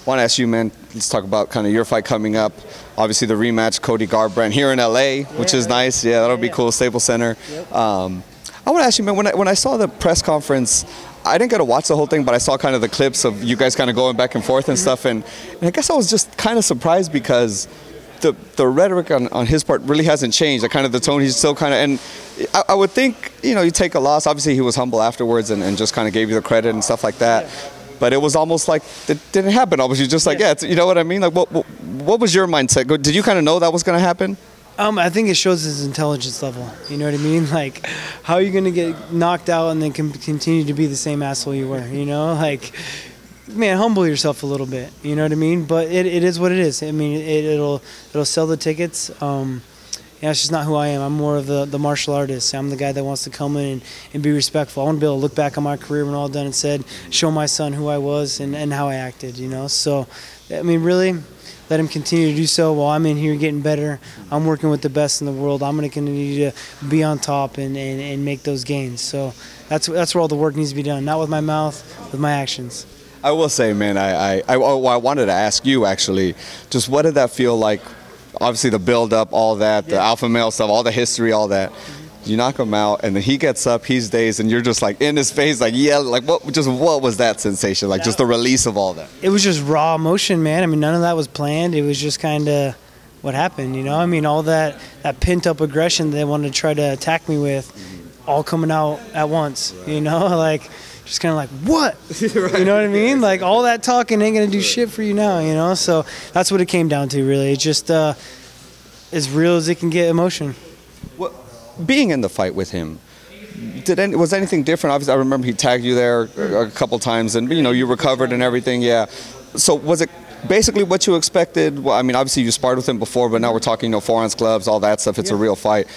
want to ask you, man, let's talk about kind of your fight coming up. Obviously, the rematch, Cody Garbrandt here in LA, which is nice. Yeah, that'll be cool, Staples Center. Yep. I want to ask you, man, when I saw the press conference, I didn't get to watch the whole thing, but I saw kind of the clips of you guys kind of going back and forth and stuff, and I guess I was just kind of surprised because the rhetoric on his part really hasn't changed. Kind of the tone, he's still kind of, and I would think, you know, you take a loss. Obviously, he was humble afterwards and just kind of gave you the credit and stuff like that. But it was almost like it didn't happen. Obviously, just like, you know what I mean? Like, what was your mindset? Did you kind of know that was going to happen? I think it shows his intelligence level. You know what I mean? Like, how are you going to get knocked out and then continue to be the same asshole you were? You know, like, man, humble yourself a little bit. You know what I mean? But it is what it is. I mean, it'll sell the tickets. Yeah, it's just not who I am. I'm more of the martial artist. I'm the guy that wants to come in and be respectful. I want to be able to look back on my career when all done and said, show my son who I was and how I acted, you know? So, I mean, really, let him continue to do so while I'm in here getting better. I'm working with the best in the world. I'm going to continue to be on top and make those gains. So that's where all the work needs to be done, not with my mouth, with my actions. I will say, man, I wanted to ask you, actually, just what did that feel like? Obviously, the build-up, all that, the alpha male stuff, all the history, all that. You knock him out, and then he gets up, he's dazed, and you're just like in his face, like like what was that sensation? Like just the release of all that. It was just raw emotion, man. I mean, none of that was planned. It was just kind of what happened, you know. I mean, all that pent-up aggression they wanted to try to attack me with, all coming out at once, you know, like. Just kind of like, what? Right. You know what I mean? Like, all that talking ain't going to do shit for you now, you know? So that's what it came down to, really. It's just as real as it can get emotion. Well, being in the fight with him, was anything different? Obviously, I remember he tagged you there a couple times, and, you know, you recovered and everything, yeah. So was it basically what you expected? Well, I mean, obviously, you sparred with him before, but now we're talking, you know, 4-ounce gloves, all that stuff. It's a real fight.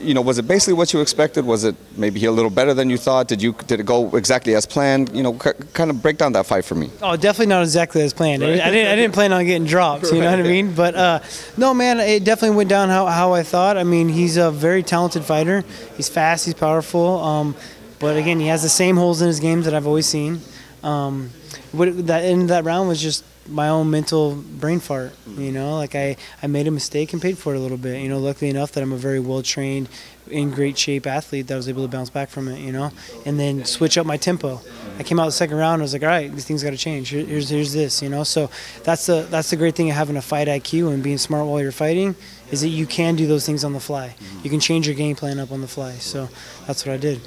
You know, was it basically what you expected? Was it maybe a little better than you thought? Did it go exactly as planned? You know, kind of break down that fight for me. Oh, definitely not exactly as planned. Right. I didn't plan on getting dropped. You know what I mean? But no, man, it definitely went down how I thought. I mean, he's a very talented fighter. He's fast. He's powerful. But again, he has the same holes in his games that I've always seen. That end of that round was just my own mental brain fart, you know, like I made a mistake and paid for it a little bit, you know, luckily enough that I'm a very well-trained, in great shape athlete that was able to bounce back from it, you know, and then switch up my tempo. I came out the second round, I was like, all right, these things got to change. Here's this, you know, so that's the great thing of having a fight IQ and being smart while you're fighting is that you can do those things on the fly. You can change your game plan up on the fly, so that's what I did.